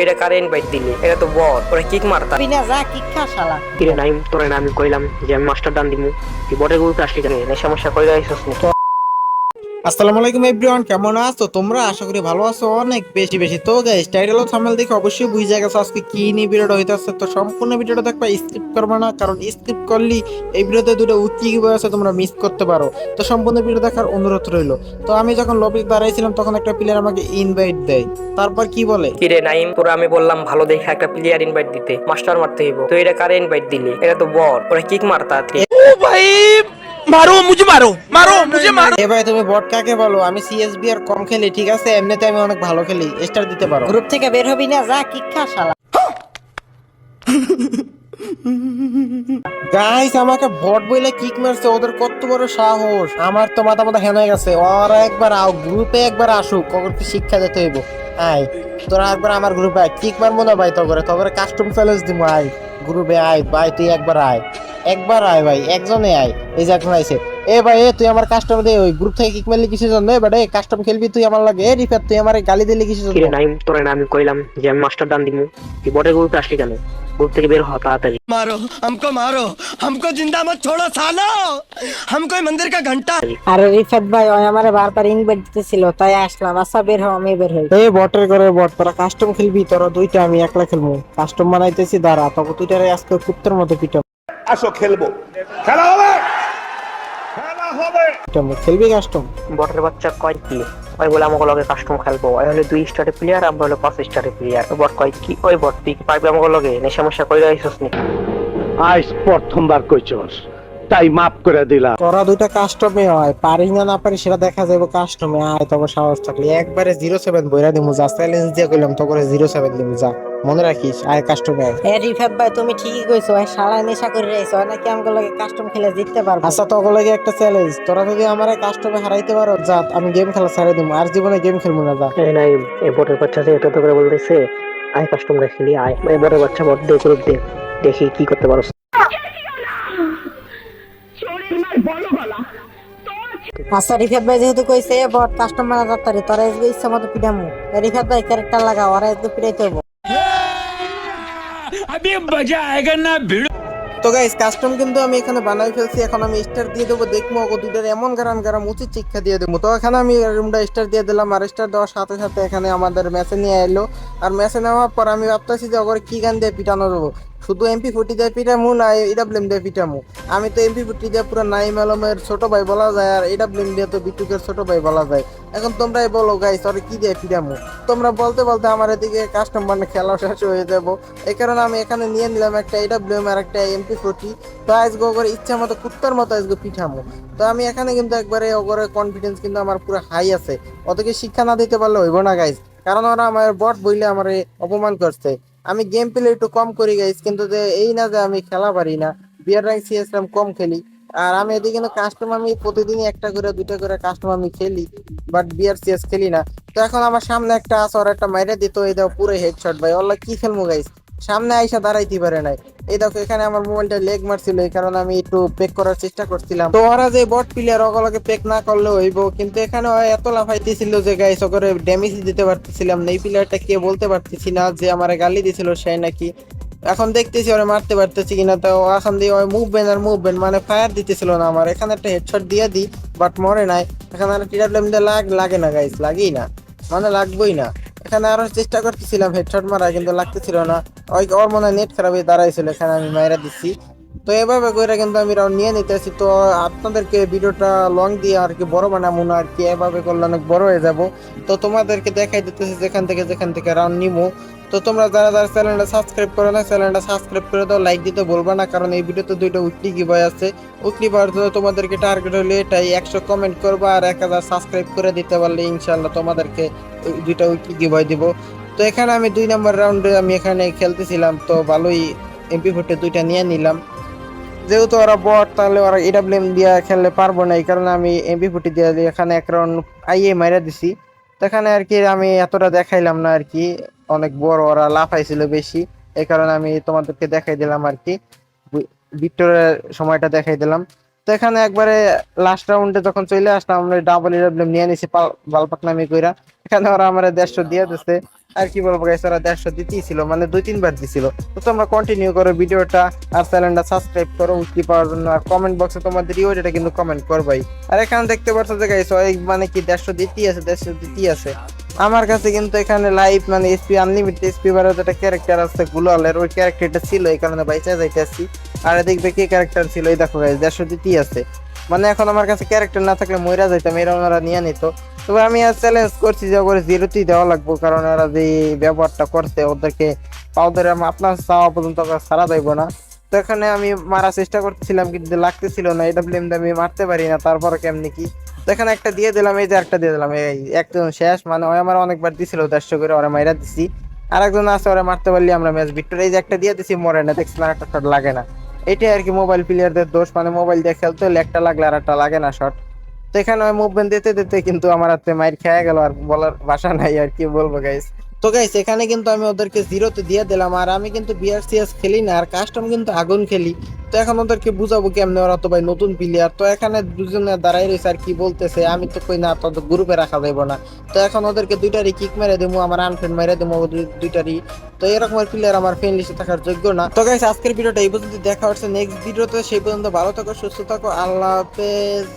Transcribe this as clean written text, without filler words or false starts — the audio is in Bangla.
এটা কারেন্ট বাইট দিলি, এটা তো বট, ওরা কিক মারতা। বিনা যা কিক খা শালা। কিরে নাইম, তোরে না আমি কইলাম যে আমি মাস্টার ডান দিমু, তুই বটের গ্রুপে আসলি কেন? না সমস্যা কইরা আইছস নি? আসসালামু আলাইকুম এভরিওয়ান, কেমন আছো তোমরা? আশা করি ভালো আছো, অনেক বেশি বেশি। তো গাইস, টাইটেল ও থাম্বনেল দেখে অবশ্যই বুঝে গেছো আজকে কি নিয়ে ভিডিওটা হইতাছে। তো সম্পূর্ণ ভিডিওটা দেখবা, স্কিপ করবে না, কারণ স্কিপ করলে এই ভিডিওতে দুটো উঠকি আছে তোমরা মিস করতে পারো। তো সম্পূর্ণ ভিডিও দেখার অনুরোধ রইলো। তো আমি যখন লবিতে দাঁড়াইছিলাম তখন একটা প্লেয়ার আমাকে ইনভাইট দেয়, তারপর কি বলে, কিরে নাইম, তোরা আমি বললাম ভালো দেখে একটা প্লেয়ার ইনভাইট দিতে, মাস্টার মারতে হইব, তুই এটা কারে ইনভাইট দিলি? এটা তো বট, ওরা কিক মারতা। मारो मुझे मारो मारो मुझे मारो। এ ভাই তুমি বট কাকে বলো? আমি সিএসবি আর কম খেলি, ঠিক আছে? এমনিতে আমি অনেক ভালো খেলি, স্টার দিতে পারো। গ্রুপ থেকে বের হবি না, যা কিক খা শালা। গাইস, আমাকে বট বইলে কিক মারছে, ওদের কত বড় সাহস! আমার তো মাথা মাথা হ্যান হয়ে গেছে। ওরা একবার আও, গ্রুপে একবার আসুক, ওকে শিক্ষা দিতে হইব। আয় তোরা একবার আমার গ্রুপে আয়, কিক মারবো না ভাই, তগরে কাস্টম চ্যালেঞ্জ দিব। আয় গ্রুপে আয় ভাই, তুই একবার আয়, একবার আয় ভাই, একজনে আয়। এই যে এখন আইছে। এ ভাই, এ তুই আমার কাস্টম দে, ওই গ্রুপ থেকে কিক মারলি কিসের জন্য? বাট এই কাস্টম খেলবি তুই আমার লাগে? এ রিফাত, তুই আমার গালি দিলি কিসের কিরে জন্য? নাইম, তোরে না আমি কইলাম যে আমি মাস্টার ডান দিমু, তুই বটের গ্রুপে আসলি কেন? গ্রুপ থেকে বের হ তাড়াতাড়ি। मारो हमको जिंदा मत छोड़ो सालो, हम कोई मंदिर का घंटा। আরে রিফাত ভাই, ওই আমারে বারবার ইনভাইট দিতেছিল, তাই আসলাম। আচ্ছা বের হও, আমি বের হই। এই বটের করে বট, তোরা কাস্টম খেলবি? তোরা দুইটা, আমি একলা খেলবো। কাস্টম বানাইতেছি, দাঁড়া, তখন দুইটারে আজকে কুত্তের মতো পিটাবো। আসো খেলবো, খেলা হবে, খেলা হবে। খেলবি কাস্টম? বটের বাচ্চা কয় কি? ওই বলে আমাকে লগে কাস্টম খেলবো, ওই হলে 2 স্টারের প্লেয়ার, আমরা হলো 5 স্টারের প্লেয়ার। বট কয় কি? ওই বট তুই কি পারবি আমাকে লগে? না সমস্যা কইরা আইছস নি? আজ প্রথমবার কইছস, তাই মাফ করে দিলাম। তোরা দুইটা কাস্টমে হয়, পারি না না পারি সেটা দেখা যাবে কাস্টমে। আয় তবে সাহস থাকলে একবারে 07 বইরা দিমু, যা চ্যালেঞ্জ দিয়ে কইলাম তো করে 07 দিমু, যা মনে রাখিস। আয় কাস্টমে আয়। এ রিফাত ভাই, তুমি ঠিকই কইছো, ওই শালা নেশা করে রাইছো, ওই নাকি আমগো লগে কাস্টম খেলে জিততে পারবো। আচ্ছা, তোকে লাগে একটা চ্যালেঞ্জ, তোরা যদি আমার কাস্টমে হারাইতে পারো, যা আমি গেম খেলা ছেড়ে দিমু, আর জীবনে গেম খেলবো না, যা। এই নাইম, এই বটের বাচ্চা যে এটা তো করে বলতেছে আয় কাস্টম খেলি, আয়। এই বটের বাচ্চা বট দিয়ে গ্রুপ দে, দেখি কি করতে পারো। আচ্ছা রিফাত ভাই যেহেতু কইছে বট কাস্টম মারা যাত্তারি, তোরা আজকে ইচ্ছা মতো পিটামু। এ রিফাত ভাই ক্যারেক্টার লাগা, ওরা আজকে পিটাইতে হইব। अभी मजा आएगा ना भिड़ो। তো গাইস, কাস্টম কিন্তু আমি এখানে বানাই ফেলছি। এখন আমি স্টার দিয়ে দেবো, দেখবো ওকে দুইটার এমন গারাম গারাম উচিত শিক্ষা দিয়ে দেবো। তো এখানে আমি রুমটা স্টার দিয়ে দিলাম, আর স্টার দেওয়ার সাথে সাথে এখানে আমাদের ম্যাচে নিয়ে এলো। আর ম্যাচে নেওয়ার পর আমি ভাবতেছি যে ওকে কি গান দিয়ে পিটানো দেবো। শুধু MP40 দিয়ে পিটামু না AWM দিয়ে পিটামু? আমি তো MP40 দিয়ে পুরো নাইম আলমের ছোট ভাই বলা যায়, আর AWM দিয়ে তো বিটুকের ছোট ভাই বলা যায়। এখন তোমরাই বলো গাইস, ওরে কি দিয়ে পিটামু? তোমরা বলতে বলতে আমার এদিকে কাস্টম বানে খেলা শেষ হয়ে যাবো। এই কারণে আমি এখানে নিয়ে নিলাম একটা AWM আর একটা MP40। তো আজকে ওগরে ইচ্ছা মতো কুত্তার মতো আজকে পিঠামো। তো আমি এখানে কিন্তু একবারে ওগরে কনফিডেন্স কিন্তু আমার পুরো হাই আছে। ওদেরকে শিক্ষা না দিতে পারলে হইব না গাইজ, কারণ ওরা আমার বট বইলে আমার অপমান করছে। আমি গেম প্লে একটু কম করি গাইজ, কিন্তু যে এই না যে আমি খেলা পারি না, বিয়ার র্যাঙ্ক CS কম খেলি। আর আমি এদিকে কিন্তু কাস্টম আমি প্রতিদিনই একটা করে দুইটা করে কাস্টম আমি খেলি, বাট বিয়ার CS খেলি না। তো এখন আমার সামনে একটা আছে, ওর একটা মাইরে দিত, এই দাও পুরো হেডশট ভাই। ওল্লা কি খেলবো গাইজ, সামনে আইসা দাঁড়াইতে পারে নাই। এই দেখো এখানে আমার মোবাইলটা লেগ মারছিল, এই কারণে আমি একটু পেক করার চেষ্টা করছিলাম। তো ওরা যে বট প্লেয়ার, ওগুলোকে পেক না করলে হইব, কিন্তু এখানে এত লাফাইতেছিল যে গাইস ওকে ড্যামেজ দিতে পারতেছিলাম না। এই প্লেয়ারটা কে বলতে পারতেছি না, যে আমার গালি দিছিল সে নাকি। এখন দেখতেছি ওরা মারতে পারতেছি কিনা। তো এখন দিয়ে মুভমেন্ট আর মুভমেন্ট মানে ফায়ার দিতেছিল না আমার। এখানে একটা হেডশট দিয়ে দিই, বাট মরে নাই। এখানে আর TWM দিয়ে লাগে না গাইস, লাগেই না, মানে লাগবেই না। এখানে আরো চেষ্টা করতেছিলাম হেডশট মারা, কিন্তু লাগতেছিল না। ওর মনে হয় নেট খারাপ হয়ে দাঁড়াইছিল, এখানে আমি মাইরা দিচ্ছি। তো এভাবে করে কিন্তু আমি রাউন্ড নিয়ে নিতেছি। তো আপনাদেরকে ভিডিওটা লং দিয়ে আর কি বড় বানাবো না আর কি, এভাবে করলে অনেক বড় হয়ে যাব। তো তোমাদেরকে দেখাই দিতেছি যেখান থেকে রাউন্ড নিবো। তো তোমরা যারা যারা চ্যানেলটা সাবস্ক্রাইব করো না, চ্যানেলটা সাবস্ক্রাইব করে দাও, লাইক দিতে বলবা না, কারণ এই ভিডিওতে দুইটা উইকলি গিভওয়ে আছে। উইকলি পাওয়ার জন্য তোমাদেরকে টার্গেট হলে এটাই 100 কমেন্ট করবা, আর 1000 সাবস্ক্রাইব করে দিতে পারলে ইনশাআল্লাহ তোমাদেরকে দুইটা উইকলি গিভওয়ে দিব। তো এখানে আমি 2 নম্বর রাউন্ডে আমি এখানে খেলতেছিলাম, তো ভালোই MP40 দুইটা নিয়ে নিলাম। যেহেতু ওরা বট, তাহলে ওরা AWM দিয়ে খেললে পারবো না, এই কারণে আমি MP40 দিয়ে এখানে এক রাউন্ড আইয়ে মাইরা দিছি। তো এখানে আর কি আমি এতটা দেখাইলাম না আর কি, অনেক বড় ওরা লাফাইছিল বেশি, এই কারণে আমি তোমাদেরকে দেখাই দিলাম আর কি, ভিক্টোরিয়ার সময়টা দেখাই দিলাম। তো এখানে একবারে লাস্ট রাউন্ডে যখন চলে আসলাম, আমরা ডাবল AWM নিয়ে নিছি বালপাক নামি কইরা। এখানে ওরা আমার 150 দিয়ে দিচ্ছে। আর কি বলবো গাইস, ওরা 150 দিতেই ছিল, মানে 2-3 বার দিছিল। তো তোমরা কন্টিনিউ করো ভিডিওটা আর চ্যানেলটা সাবস্ক্রাইব করো উইকলি পাওয়ার জন্য। আর কমেন্ট বক্সে তোমাদের ইউআইডিটা কিন্তু কমেন্ট করবাই। আর এখানে দেখতে পাচ্ছ যে গাইস ওই মানে কি 150 দিতেই আছে, 150 দিতেই আছে। আমার কাছে কিন্তু এখানে লাইভ মানে এসপি আনলিমিটেড এসপি বারো যেটা ক্যারেক্টার আছে গুলালের, ওই ক্যারেক্টারটা ছিল, এই কারণে বাইচা যাইতেছি। আর দেখবে কি ক্যারেক্টার ছিল, এই দেখো গাইস 150 দিতেই আছে। মানে এখন আমার কাছে ক্যারেক্টার না থাকলে মইরা যাইতাম, এরা ওনারা নিয়ে নিত। তবে আমি আর চ্যালেঞ্জ করছি যে করে 0তেই দেওয়া লাগবো, কারণ এরা যে ব্যবহারটা করছে ওদেরকে পাও ধরে আপনার চাওয়া পর্যন্ত ছাড়া দেব না। তো এখানে আমি মারার চেষ্টা করতেছিলাম কিন্তু লাগতেছিল না, এটা ফিল্ম আমি মারতে পারি না, তারপরে কেমনি কি। তো এখানে একটা দিয়ে দিলাম, এই যে একটা দিয়ে দিলাম, এই একজন শেষ। মানে ওই আমার অনেকবার দিছিল 150 করে, ওরা মাইরা দিছি। আর একজন আছে, ওরা মারতে পারলি আমরা ম্যাচ ভিক্টর। এই যে একটা দিয়ে দিছি, মরে না, দেখছিলাম একটা শট লাগে না। এটাই আর কি মোবাইল প্লেয়ারদের দোষ, মানে মোবাইল দিয়ে খেলতে হলে একটা লাগলে আর একটা লাগে না শট। তো এখানে মুভমেন্ট দিতে দিতে কিন্তু আমার হাতে মাইর খেয়ে গেল, আর বলার ভাষা নাই আর কি বলবো গাইস। তো গাইস এখানে কিন্তু আমি ওদেরকে 0তে দিয়ে দিলাম। আর আমি কিন্তু বিআরসিএস খেলি না, আর কাস্টম কিন্তু আগুন খেলি। তো এখন ওদেরকে বুঝাবো কেমনে, ওরা তো ভাই নতুন প্লেয়ার। তো এখানে দুজনে দাঁড়াই রয়েছে আর কি বলতেছে, আমি তো কই না, তো গ্রুপে রাখা যাইব না। তো এখন ওদেরকে দুইটারই কিক মেরে দেবো, আমার আনফ্রেন্ড মেরে দেবো দুইটারই। তো এরকম প্লেয়ার আমার ফ্রেন্ড লিস্টে থাকার যোগ্য না। তো গাইস আজকের ভিডিওটা এই পর্যন্ত, দেখা হচ্ছে নেক্সট ভিডিওতে। সেই পর্যন্ত ভালো থাকো, সুস্থ থাকো, আল্লাহ হাফেজ।